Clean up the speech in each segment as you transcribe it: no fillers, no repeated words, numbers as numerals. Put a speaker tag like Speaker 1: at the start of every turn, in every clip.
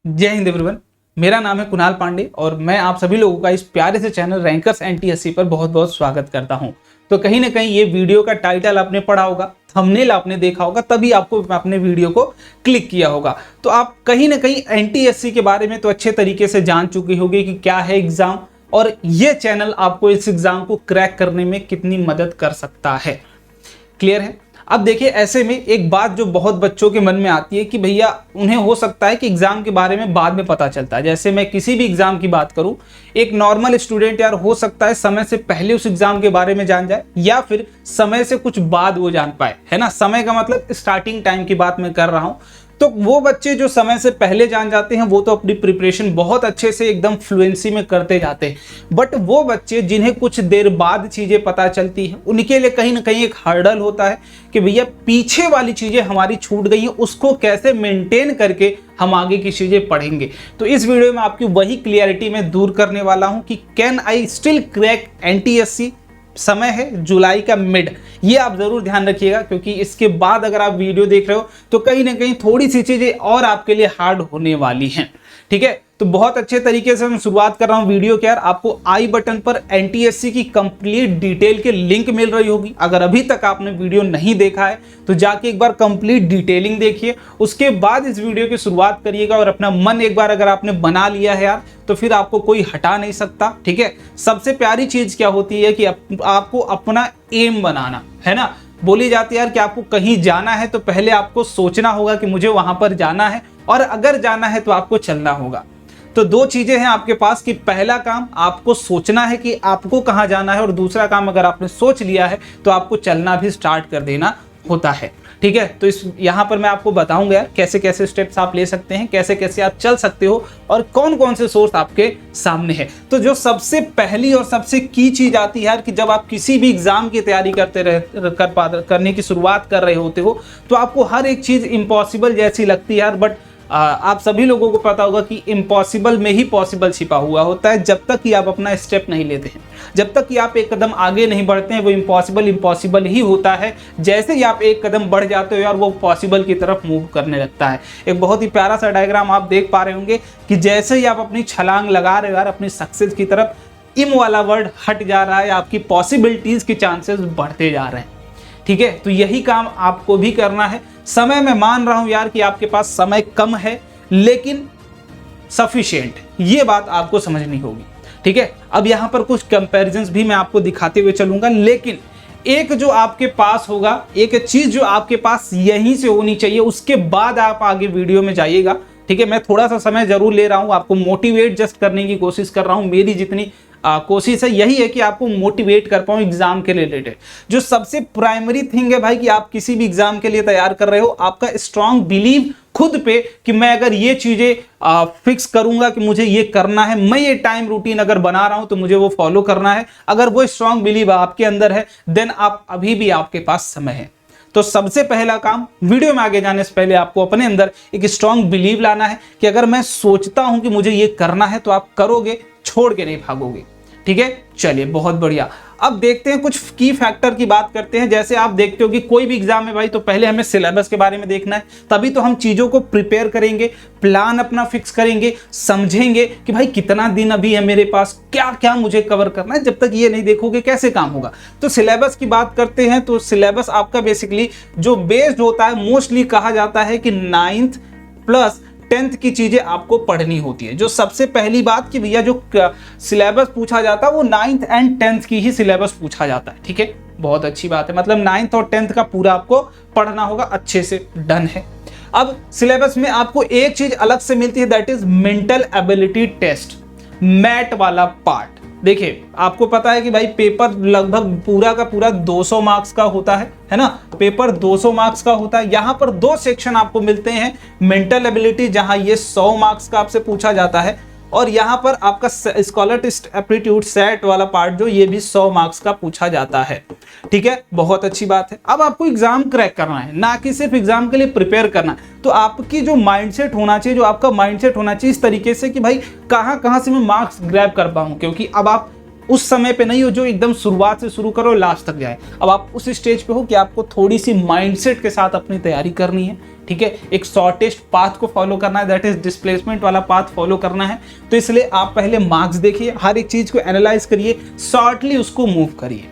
Speaker 1: जय हिंद एवरीवन। मेरा नाम है कुणाल पांडे और मैं आप सभी लोगों का इस प्यारे से चैनल रैंकर्स एनटीएससी पर बहुत बहुत स्वागत करता हूं। तो कहीं ना कहीं ये वीडियो का टाइटल आपने पढ़ा होगा, थंबनेल आपने देखा होगा, तभी आपको अपने वीडियो को क्लिक किया होगा। तो आप कहीं ना कहीं एनटीएससी के बारे में तो अच्छे तरीके से जान चुके होंगे कि क्या है एग्जाम और ये चैनल आपको इस एग्जाम को क्रैक करने में कितनी मदद कर सकता है। क्लियर है? अब देखिए, ऐसे में एक बात जो बहुत बच्चों के मन में आती है कि भैया उन्हें हो सकता है कि एग्जाम के बारे में बाद में पता चलता है। जैसे मैं किसी भी एग्जाम की बात करूं, एक नॉर्मल स्टूडेंट यार हो सकता है समय से पहले उस एग्जाम के बारे में जान जाए या फिर समय से कुछ बाद वो जान पाए, है ना। समय का मतलब स्टार्टिंग टाइम की बात मैं कर रहा हूं। तो वो बच्चे जो समय से पहले जान जाते हैं वो तो अपनी प्रिपरेशन बहुत अच्छे से एकदम फ्लुएंसी में करते जाते हैं। बट वो बच्चे जिन्हें कुछ देर बाद चीजें पता चलती हैं, उनके लिए कहीं ना कहीं एक हर्डल होता है कि भैया पीछे वाली चीजें हमारी छूट गई हैं, उसको कैसे मेंटेन करके हम आगे की चीजें पढ़ेंगे। तो इस वीडियो में आपकी वही क्लियरिटी मैं दूर करने वाला हूं कि can I still crack NTSC. समय है जुलाई का मिड, ये आप जरूर ध्यान रखिएगा, क्योंकि इसके बाद अगर आप वीडियो देख रहे हो तो कहीं ना कहीं थोड़ी सी चीजें और आपके लिए हार्ड होने वाली हैं। ठीक है, तो बहुत अच्छे तरीके से मैं शुरुआत कर रहा हूं वीडियो के। यार आपको आई बटन पर एनटीएससी की कंप्लीट डिटेल के लिंक मिल रही होगी। अगर अभी तक आपने वीडियो नहीं देखा है तो जाके एक बार कंप्लीट डिटेलिंग देखिए, उसके बाद इस वीडियो की शुरुआत करिएगा। और अपना मन एक बार अगर आपने बना लिया है यार, तो फिर आपको कोई हटा नहीं सकता। ठीक है, सबसे प्यारी चीज क्या होती है कि आपको अपना एम बनाना है ना। बोली जाती है यार कि आपको कहीं जाना है तो पहले आपको सोचना होगा कि मुझे वहां पर जाना है, और अगर जाना है तो आपको चलना होगा। तो दो चीजें हैं आपके पास कि पहला काम आपको सोचना है कि आपको कहां जाना है, और दूसरा काम अगर आपने सोच लिया है तो आपको चलना भी स्टार्ट कर देना होता है। ठीक है, तो इस यहां पर मैं आपको बताऊंगा यार कैसे कैसे स्टेप्स आप ले सकते हैं, कैसे कैसे आप चल सकते हो, और कौन कौन से सोर्स आपके सामने है। तो जो सबसे पहली और सबसे की चीज आती है यार कि जब आप किसी भी एग्जाम की तैयारी करने की शुरुआत कर रहे होते हो तो आपको हर एक चीज इम्पॉसिबल जैसी लगती है यार। बट आप सभी लोगों को पता होगा कि इम्पॉसिबल में ही पॉसिबल छिपा हुआ होता है। जब तक कि आप अपना स्टेप नहीं लेते हैं, जब तक कि आप एक कदम आगे नहीं बढ़ते हैं, वो इम्पॉसिबल ही होता है। जैसे ही आप एक कदम बढ़ जाते हो यार, वो पॉसिबल की तरफ मूव करने लगता है। एक बहुत ही प्यारा सा डायग्राम आप देख पा रहे होंगे कि जैसे ही आप अपनी छलांग लगा रहे हो यार अपनी सक्सेस की तरफ, इम वाला वर्ड हट जा रहा है, आपकी पॉसिबिलिटीज के चांसेस बढ़ते जा रहे हैं। ठीक है, तो यही काम आपको भी करना है। समय मैं मान रहा हूं यार कि आपके पास समय कम है, लेकिन सफिशिएंट, ये बात आपको समझनी होगी। ठीक है, अब यहां पर कुछ कंपैरिजंस भी मैं आपको दिखाते हुए चलूंगा, लेकिन एक जो आपके पास होगा, एक चीज जो आपके पास यहीं से होनी चाहिए, उसके बाद आप आगे वीडियो में जाइएगा। ठीक है, मैं थोड़ा सा समय जरूर ले रहा हूं, आपको मोटिवेट जस्ट करने की कोशिश कर रहा हूं। मेरी जितनी कोशिश है यही है कि आपको मोटिवेट कर पाऊं एग्जाम के रिलेटेड। जो सबसे प्राइमरी थिंग है भाई कि आप किसी भी एग्जाम के लिए तैयार कर रहे हो, आपका स्ट्रांग बिलीव खुद पे कि मैं अगर ये चीजें फिक्स करूंगा कि मुझे ये करना है, मैं ये टाइम रूटीन अगर बना रहा हूं तो मुझे वो फॉलो करना है। अगर वो स्ट्रांग बिलीव आपके अंदर है, देन आप अभी भी आपके पास समय है। तो सबसे पहला काम, वीडियो में आगे जाने से पहले आपको अपने अंदर एक स्ट्रांग बिलीव लाना है कि अगर मैं सोचता हूं कि मुझे ये करना है तो आप करोगे, छोड़ के नहीं भागोगे। ठीक है, चलिए बहुत बढ़िया। अब देखते हैं कुछ की फैक्टर की बात करते हैं। जैसे आप देखते हो कि कोई भी एग्जाम है भाई, तो पहले हमें सिलेबस के बारे में देखना है, तभी तो हम चीजों को प्रिपेयर करेंगे, प्लान अपना फिक्स करेंगे, समझेंगे कि भाई कितना दिन अभी है मेरे पास, क्या क्या मुझे कवर करना है। जब तक ये नहीं देखोगे कैसे काम होगा। तो सिलेबस की बात करते हैं, तो सिलेबस आपका बेसिकली जो बेस्ड होता है, मोस्टली कहा जाता है कि 9th प्लस 10th की चीजें आपको पढ़नी होती है। जो सबसे पहली बात कि भैया जो सिलेबस पूछा जाता है वो 9th एंड 10th की ही सिलेबस पूछा जाता है। ठीक है, बहुत अच्छी बात है, मतलब 9th और 10th का पूरा आपको पढ़ना होगा, अच्छे से डन है। अब सिलेबस में आपको एक चीज अलग से मिलती है, that is mental ability test, MAT वाला पार्ट। देखिए, आपको पता है कि भाई पेपर लगभग पूरा का पूरा 200 मार्क्स का होता है ना। पेपर 200 मार्क्स का होता है। यहां पर दो सेक्शन आपको मिलते हैं, मेंटल एबिलिटी जहां ये 100 मार्क्स का आपसे पूछा जाता है, और यहां पर आपका स्कॉलर टेस्ट एप्टीट्यूड सेट वाला पार्ट जो ये भी 100 मार्क्स का पूछा जाता है। ठीक है, बहुत अच्छी बात है। अब आपको एग्जाम क्रैक करना है, ना कि सिर्फ एग्जाम के लिए प्रिपेयर करना। तो आपकी जो माइंडसेट होना चाहिए, जो आपका माइंडसेट होना चाहिए इस तरीके से कि भाई कहां कहां से मैं मार्क्स ग्रैब कर पाऊं, क्योंकि अब आप उस समय पे नहीं हो जो एकदम शुरुआत से शुरू करो लास्ट तक जाए। अब आप उस स्टेज पे हो कि आपको थोड़ी सी माइंडसेट के साथ अपनी तैयारी करनी है, ठीक है। एक शॉर्टेस्ट पाथ को फॉलो करना है, दैट इज डिस्प्लेसमेंट वाला पाथ फॉलो करना है। तो इसलिए आप पहले मार्क्स देखिए, हर एक चीज को एनालाइज करिए, शॉर्टली उसको मूव करिए,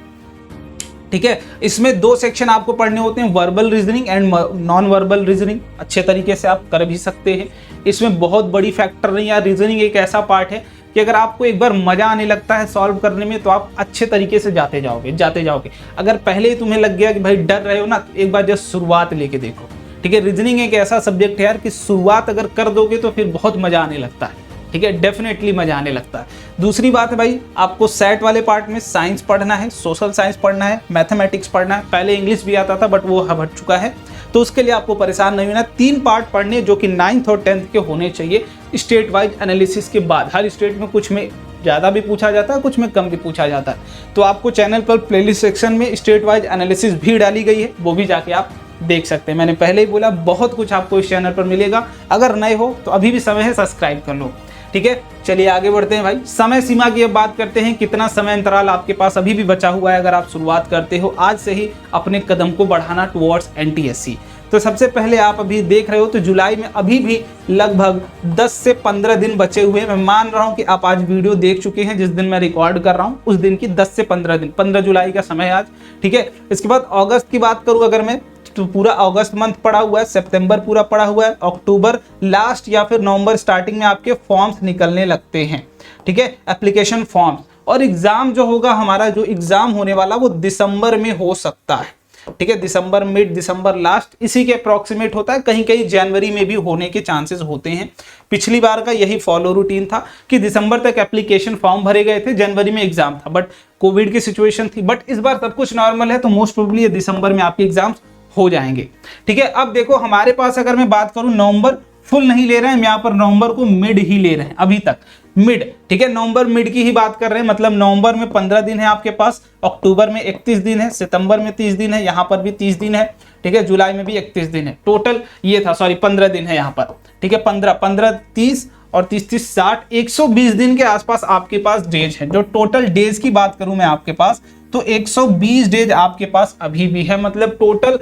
Speaker 1: ठीक है। इसमें दो सेक्शन आपको पढ़ने होते हैं, verbal reasoning and non verbal reasoning. अच्छे तरीके से आप कर भी सकते हैं, इसमें बहुत बड़ी फैक्टर नहीं है। रीजनिंग एक ऐसा पार्ट है कि अगर आपको एक बार मजा आने लगता है सॉल्व करने में तो आप अच्छे तरीके से जाते जाओगे। अगर पहले ही तुम्हें लग गया कि भाई डर रहे हो ना, एक बार जस्ट शुरुआत लेके देखो, ठीक है। रीजनिंग एक ऐसा सब्जेक्ट है यार कि शुरुआत अगर कर दोगे तो फिर बहुत मजा आने लगता है, ठीक है, डेफिनेटली मजा आने लगता है। दूसरी बात है भाई, आपको सेट वाले पार्ट में साइंस पढ़ना है, सोशल साइंस पढ़ना है, मैथमेटिक्स पढ़ना है। पहले इंग्लिश भी आता था बट वो हट चुका है, तो उसके लिए आपको परेशान नहीं होना। 3 पार्ट पढ़ने जो कि 9th और 10th के होने चाहिए स्टेट वाइज एनालिसिस के बाद। हर स्टेट में कुछ में ज़्यादा भी पूछा जाता है, कुछ में कम भी पूछा जाता है। तो आपको चैनल पर प्लेलिस्ट सेक्शन में स्टेट वाइज एनालिसिस भी डाली गई है, वो भी जाके आप देख सकते हैं। मैंने पहले ही बोला बहुत कुछ आपको इस चैनल पर मिलेगा। अगर नए हो तो अभी भी समय है, सब्सक्राइब कर लो, ठीक है। चलिए आगे बढ़ते हैं भाई। समय सीमा की अब बात करते हैं, कितना समय अंतराल आपके पास अभी भी बचा हुआ है अगर आप शुरुआत करते हो आज से ही अपने कदम को बढ़ाना टुवर्ड्स NTSC। तो सबसे पहले आप अभी देख रहे हो तो जुलाई में अभी भी लगभग 10 से 15 दिन बचे हुए हैं। मैं मान रहा हूं कि आप आज वीडियो देख चुके हैं, जिस दिन मैं रिकॉर्ड कर रहा हूं उस दिन की 10 से 15 दिन, 15 जुलाई का समय है आज, ठीक है। इसके बाद अगस्त की बात करूं अगर मैं, तो पूरा अगस्त मंथ पड़ा हुआ है, सितंबर पूरा पड़ा हुआ है, अक्टूबर लास्ट या फिर नवंबर स्टार्टिंग में आपके फॉर्म्स निकलने लगते हैं, ठीक है, एप्लीकेशन फॉर्म्स। और एग्जाम जो होगा हमारा, जो एग्जाम होने वाला वो दिसंबर में हो सकता है, ठीक है, दिसंबर मिड, दिसंबर लास्ट, इसी के अप्रोक्सीमेट होता है। कहीं कहीं जनवरी में भी होने के चांसेस होते हैं। पिछली बार का यही फॉलो रूटीन था कि दिसंबर तक एप्लीकेशन फॉर्म भरे गए थे, जनवरी में एग्जाम था, बट कोविड की सिचुएशन थी। बट इस बार सब कुछ नॉर्मल है, तो मोस्ट प्रोबेबली ये दिसंबर में आपके एग्जाम्स हो जाएंगे, ठीक है। अब देखो हमारे पास अगर मैं बात करूं, नवंबर फुल नहीं ले रहे हैं, हम यहाँ पर नवंबर को मिड ही ले रहे हैं अभी तक, मिड, ठीक है। नवंबर मिड की ही बात कर रहे हैं, मतलब नवंबर में 15 दिन है आपके पास, अक्टूबर में 31 दिन है, सितंबर में 30 दिन है, यहाँ पर भी 30 दिन है, ठीक है, जुलाई में भी 31 दिन है। टोटल ये था, सॉरी 15 दिन है यहाँ पर, ठीक है। 15 30 और 30 60 120 दिन के आसपास आपके पास डेज है। जो टोटल डेज की बात करूं मैं आपके पास, तो 120 डेज आपके पास अभी भी है, मतलब टोटल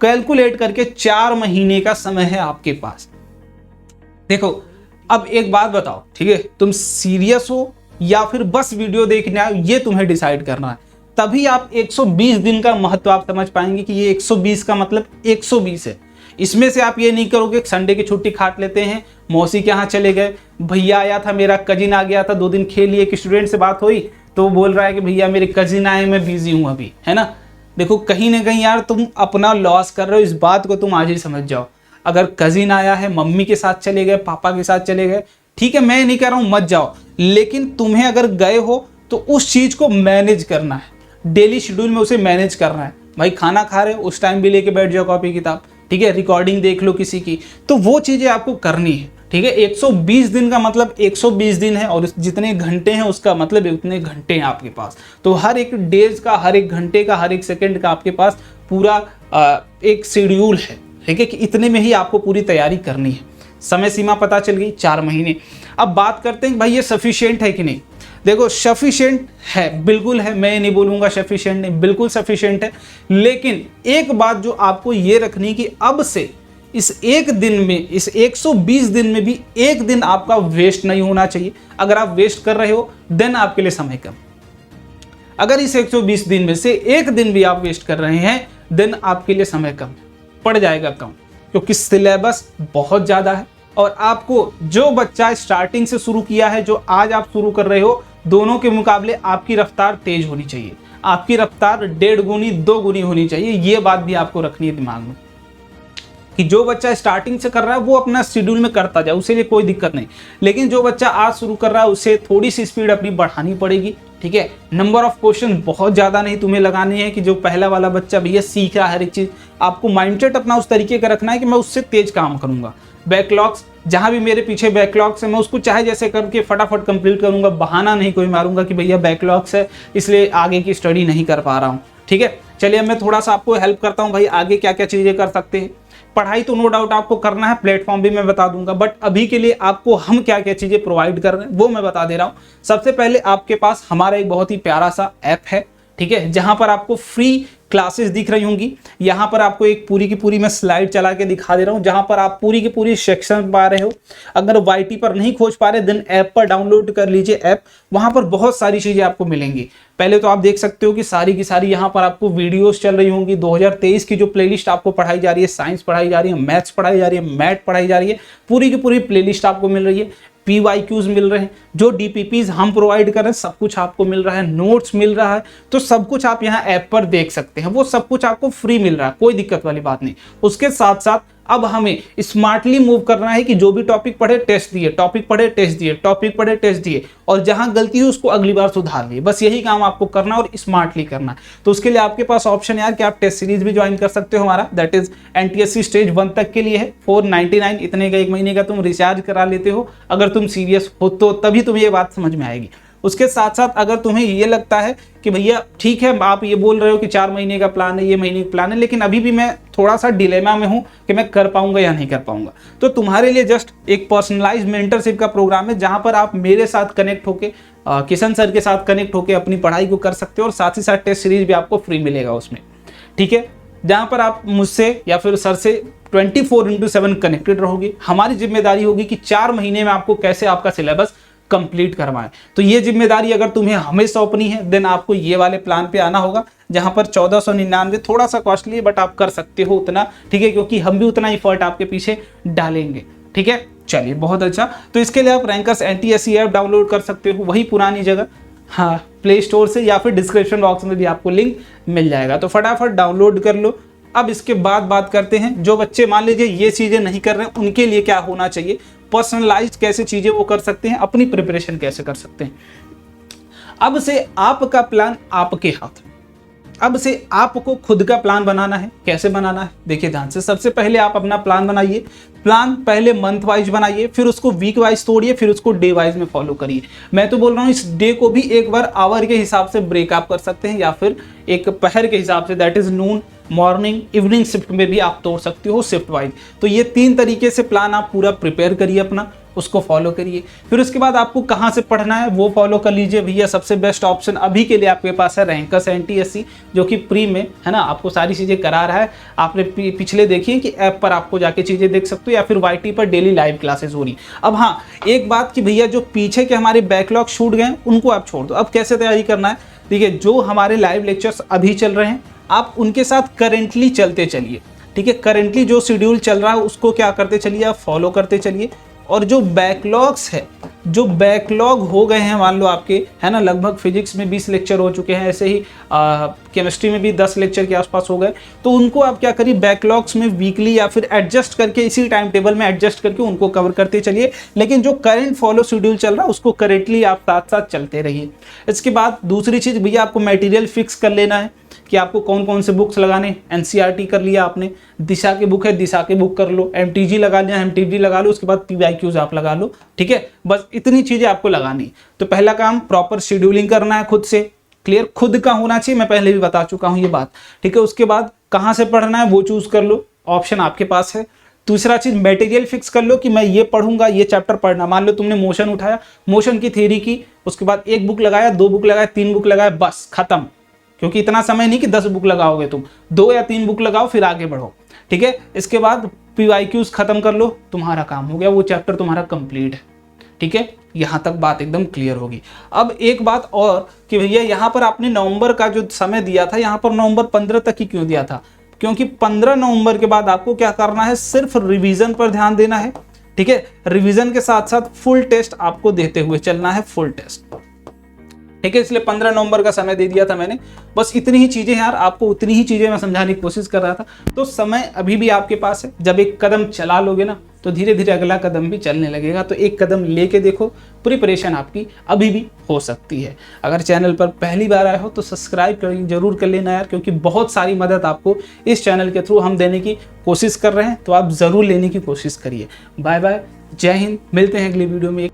Speaker 1: कैलकुलेट करके 4 महीने का समय है आपके पास। देखो अब एक बात बताओ, ठीक है, तुम सीरियस हो या फिर बस वीडियो देखने आए, ये तुम्हें डिसाइड करना है। तभी आप 120 दिन का महत्व आप समझ पाएंगे कि ये 120 का मतलब 120 है। इसमें से आप ये नहीं करोगे संडे की छुट्टी काट लेते हैं, मौसी के यहाँ चले गए, भैया आया था, मेरा कजिन आ गया था, 2 दिन खेल लिए। एक स्टूडेंट से बात हुई तो वो बोल रहा है कि भैया मेरे कजिन आए, मैं बिजी हूँ अभी, है ना। देखो कहीं ना कहीं यार तुम अपना लॉस कर रहे हो, इस बात को तुम आज ही समझ जाओ। अगर कजिन आया है, मम्मी के साथ चले गए, पापा के साथ चले गए, ठीक है, मैं नहीं कह रहा हूं मत जाओ, लेकिन तुम्हें अगर गए हो तो उस चीज को मैनेज करना है, डेली शेड्यूल में उसे मैनेज करना है। भाई खाना खा रहे हो उस टाइम भी लेके बैठ जाओ कॉपी किताब, ठीक है, रिकॉर्डिंग देख लो किसी की, तो वो चीजें आपको करनी है, ठीक है। 120 दिन का मतलब 120 दिन है, और जितने घंटे हैं उसका मतलब उतने घंटे हैं आपके पास। तो हर एक डेज का, हर एक घंटे का, हर एक सेकंड का आपके पास पूरा एक शेड्यूल है, ठीक है, कि इतने में ही आपको पूरी तैयारी करनी है। समय सीमा पता चल गई, 4 महीने। अब बात करते हैं भाई ये सफिशिएंट है कि नहीं। देखो सफिशिएंट है, बिल्कुल है, मैं नहीं बोलूँगा सफिशिएंट नहीं, बिल्कुल सफिशिएंट है। लेकिन एक बात जो आपको ये रखनी कि अब से इस एक दिन में, इस 120 दिन में भी एक दिन आपका वेस्ट नहीं होना चाहिए। अगर आप वेस्ट कर रहे हो देन आपके लिए समय कम। अगर इस 120 दिन में से एक दिन भी आप वेस्ट कर रहे हैं देन आपके लिए समय कम पड़ जाएगा, कम, क्योंकि सिलेबस बहुत ज़्यादा है। और आपको जो बच्चा स्टार्टिंग से शुरू किया है, जो आज आप शुरू कर रहे हो, दोनों के मुकाबले आपकी रफ्तार तेज होनी चाहिए। आपकी रफ्तार 1.5 गुनी 2 गुनी होनी चाहिए। ये बात भी आपको रखनी है दिमाग में कि जो बच्चा स्टार्टिंग से कर रहा है वो अपना शेड्यूल में करता जाए, उसे लिए कोई दिक्कत नहीं। लेकिन जो बच्चा आज शुरू कर रहा है उसे थोड़ी सी स्पीड अपनी बढ़ानी पड़ेगी, ठीक है। नंबर ऑफ क्वेश्चन बहुत ज़्यादा नहीं तुम्हें लगानी है कि जो पहला वाला बच्चा भैया सीख रहा है हर एक चीज़, आपको माइंडसेट अपना उस तरीके का रखना है कि मैं उससे तेज काम करूँगा। बैकलॉग्स, जहाँ भी मेरे पीछे बैकलॉग्स है मैं उसको चाहे जैसे करके फटाफट कंप्लीट करूँगा, बहाना नहीं कोई मारूंगा कि भैया बैकलॉग्स है इसलिए आगे की स्टडी नहीं कर पा रहा हूँ, ठीक है। चलिए मैं थोड़ा सा आपको हेल्प करता हूँ भाई, आगे क्या क्या चीज़ें कर सकते हैं। पढ़ाई तो नो डाउट आपको करना है, प्लेटफॉर्म भी मैं बता दूंगा, बट अभी के लिए आपको हम क्या क्या चीजें प्रोवाइड कर रहे हैं वो मैं बता दे रहा हूँ। सबसे पहले आपके पास हमारा एक बहुत ही प्यारा सा ऐप है, ठीक है, जहां पर आपको फ्री क्लासेस दिख रही होंगी। यहां पर आपको एक पूरी की पूरी मैं स्लाइड चला के दिखा दे रहा हूं, जहां पर आप पूरी की पूरी सेक्शन पा रहे हो। अगर YT पर नहीं खोज पा रहे देन ऐप पर डाउनलोड कर लीजिए ऐप, वहां पर बहुत सारी चीजें आपको मिलेंगी। पहले तो आप देख सकते हो कि सारी की सारी यहाँ पर आपको वीडियोस चल रही होंगी। 2023 की जो प्लेलिस्ट आपको पढ़ाई जा रही है, साइंस पढ़ाई जा रही है, मैथ्स पढ़ाई जा रही है, मैथ पढ़ाई जा रही है, पूरी की पूरी प्लेलिस्ट आपको मिल रही है। PYQs मिल रहे हैं, जो DPPs हम प्रोवाइड कर रहे हैं सब कुछ आपको मिल रहा है, नोट्स मिल रहा है, तो सब कुछ आप यहाँ ऐप पर देख सकते हैं। वो सब कुछ आपको फ्री मिल रहा है, कोई दिक्कत वाली बात नहीं। उसके साथ साथ अब हमें स्मार्टली मूव करना है कि जो भी टॉपिक पढ़े टेस्ट दिए, टॉपिक पढ़े टेस्ट दिए, टॉपिक पढ़े टेस्ट दिए, और जहां गलती हुई उसको अगली बार सुधार लिए। बस यही काम आपको करना और स्मार्टली करना। तो उसके लिए आपके पास ऑप्शन यार कि आप टेस्ट सीरीज भी ज्वाइन कर सकते हो हमारा, दैट इज NTSC स्टेज 1 तक के लिए है। 499 इतने का 1 महीने का तुम रिचार्ज करा लेते हो। अगर तुम सीरियस हो तो तभी तुम्हें ये बात समझ में आएगी। उसके साथ साथ अगर तुम्हें ये लगता है कि भैया ठीक है, आप ये बोल रहे हो कि 4 महीने का प्लान है, ये महीने का प्लान है, लेकिन अभी भी मैं थोड़ा सा डिलेमा में हूं कि मैं कर पाऊंगा या नहीं कर पाऊंगा, तो तुम्हारे लिए जस्ट एक पर्सनलाइज्ड मेंटरशिप का प्रोग्राम है, जहां पर आप मेरे साथ कनेक्ट होके, किशन सर के साथ कनेक्ट होके अपनी पढ़ाई को कर सकते हो, और साथ ही साथ टेस्ट सीरीज भी आपको फ्री मिलेगा उसमें, ठीक है, जहां पर आप मुझसे या फिर सर से 24/7 कनेक्टेड रहोगे। हमारी जिम्मेदारी होगी कि 4 महीने में आपको कैसे आपका सिलेबस कंप्लीट करवाएं। तो ये जिम्मेदारी अगर तुम्हें हमें सौंपनी है देन आपको ये वाले प्लान पे आना होगा, जहां पर 1499 थोड़ा सा कॉस्टली है, बट आप कर सकते हो उतना, ठीक है, क्योंकि हम भी उतना एफर्ट आपके पीछे डालेंगे, ठीक है। चलिए बहुत अच्छा। तो इसके लिए आप रैंकर्स NTSC ऐप डाउनलोड कर सकते हो, वही पुरानी जगह, हाँ, प्ले स्टोर से, या फिर डिस्क्रिप्शन बॉक्स में भी आपको लिंक मिल जाएगा, तो फटाफट डाउनलोड कर लो। अब इसके बाद बात करते हैं, जो बच्चे मान लीजिए ये चीजें नहीं कर रहे हैं उनके लिए क्या होना चाहिए, पर्सनलाइज्ड कैसे चीजें वो कर सकते हैं, अपनी प्रिपरेशन कैसे कर सकते हैं। अब से आपका प्लान आपके हाथ में, अब से आपको खुद का प्लान बनाना है। कैसे बनाना है देखिए ध्यान से। सबसे पहले आप अपना प्लान बनाइए। प्लान पहले मंथ वाइज बनाइए, फिर उसको वीक वाइज तोड़िए, फिर उसको डे वाइज में फॉलो करिए। मैं तो बोल रहा हूँ इस डे को भी एक बार आवर के हिसाब से ब्रेकअप कर सकते हैं, या फिर एक पहर के हिसाब से, that is Noon, morning, evening shift में भी आप तोड़ सकते हो शिफ्ट वाइज। तो ये 3 तरीके से प्लान आप पूरा प्रिपेयर करिए अपना, उसको फॉलो करिए। फिर उसके बाद आपको कहाँ से पढ़ना है वो फॉलो कर लीजिए। भैया सबसे बेस्ट ऑप्शन अभी के लिए आपके पास है रैंकर्स NTSC, जो कि प्री में है ना, आपको सारी चीज़ें करा रहा है। आपने पिछले देखिए कि ऐप पर आपको जाके चीज़ें देख सकते हो, या फिर YT पर डेली लाइव क्लासेस हो रही। अब हाँ, एक बात कि भैया जो पीछे के हमारे बैकलॉग छूट गए उनको आप छोड़ दो। अब कैसे तैयारी करना है, ठीक है, जो हमारे लाइव लेक्चर्स अभी चल रहे हैं आप उनके साथ करेंटली चलते चलिए, ठीक है। करेंटली जो शेड्यूल चल रहा है उसको क्या करते चलिए, आप फॉलो करते चलिए। और जो बैकलॉग्स है, जो बैकलॉग हो गए हैं, मान लो आपके है ना, लगभग फिजिक्स में 20 लेक्चर हो चुके हैं, ऐसे ही केमिस्ट्री में भी 10 लेक्चर के आसपास हो गए, तो उनको आप क्या करिए, बैकलॉग्स में वीकली या फिर एडजस्ट करके, इसी टाइम टेबल में एडजस्ट करके उनको कवर करते चलिए। लेकिन जो करंट फॉलो शेड्यूल चल रहा है उसको करेंटली आप साथ साथ चलते रहिए। इसके बाद दूसरी चीज़ भैया, आपको मटेरियल फिक्स कर लेना है कि आपको कौन कौन से बुक्स लगाने। NCERT कर लिया आपने, दिशा की बुक है दिशा की बुक कर लो, MTG लगा लिया MTG लगा लो, उसके बाद PYQs आप लगा लो, ठीक है। बस इतनी चीजें आपको लगानी। तो पहला काम प्रॉपर शेड्यूलिंग करना है, खुद से क्लियर, खुद का होना चाहिए। मैं पहले भी बता चुका हूं ये बात, ठीक है। उसके बाद कहाँ से पढ़ना है वो चूज कर लो, ऑप्शन आपके पास है। दूसरा चीज मटेरियल फिक्स कर लो कि मैं ये पढ़ूंगा, ये चैप्टर पढ़ना। मान लो तुमने मोशन उठाया, मोशन की थ्योरी की, उसके बाद 1 बुक लगाया, 2 बुक लगाया, 3 बुक लगाया, बस खत्म। क्योंकि इतना समय नहीं कि 10 बुक लगाओगे तुम, 2 या 3 बुक लगाओ फिर आगे बढ़ो, ठीक है। इसके बाद PYQs खत्म कर लो, तुम्हारा काम हो गया, वो चैप्टर तुम्हारा कंप्लीट है, ठीक है। यहां तक बात एकदम क्लियर होगी। अब एक बात और कि भैया यहाँ पर आपने नवंबर का जो समय दिया था, यहाँ पर नवंबर 15 तक ही क्यों दिया था, क्योंकि 15 नवंबर के बाद आपको क्या करना है, सिर्फ रिवीजन पर ध्यान देना है, ठीक है। रिवीजन के साथ साथ फुल टेस्ट आपको देते हुए चलना है, फुल टेस्ट, ठीक है। इसलिए 15 नवंबर का समय दे दिया था मैंने। बस इतनी ही चीजें यार, आपको उतनी ही चीजें मैं समझाने की कोशिश कर रहा था। तो समय अभी भी आपके पास है। जब एक कदम चला लोगे ना तो धीरे धीरे अगला कदम भी चलने लगेगा। तो एक कदम लेके देखो, प्रिपरेशन आपकी अभी भी हो सकती है। अगर चैनल पर पहली बार आए हो तो सब्सक्राइब जरूर कर लेना यार, क्योंकि बहुत सारी मदद आपको इस चैनल के थ्रू हम देने की कोशिश कर रहे हैं, तो आप जरूर लेने की कोशिश करिए। बाय बाय, जय हिंद, मिलते हैं अगली वीडियो में।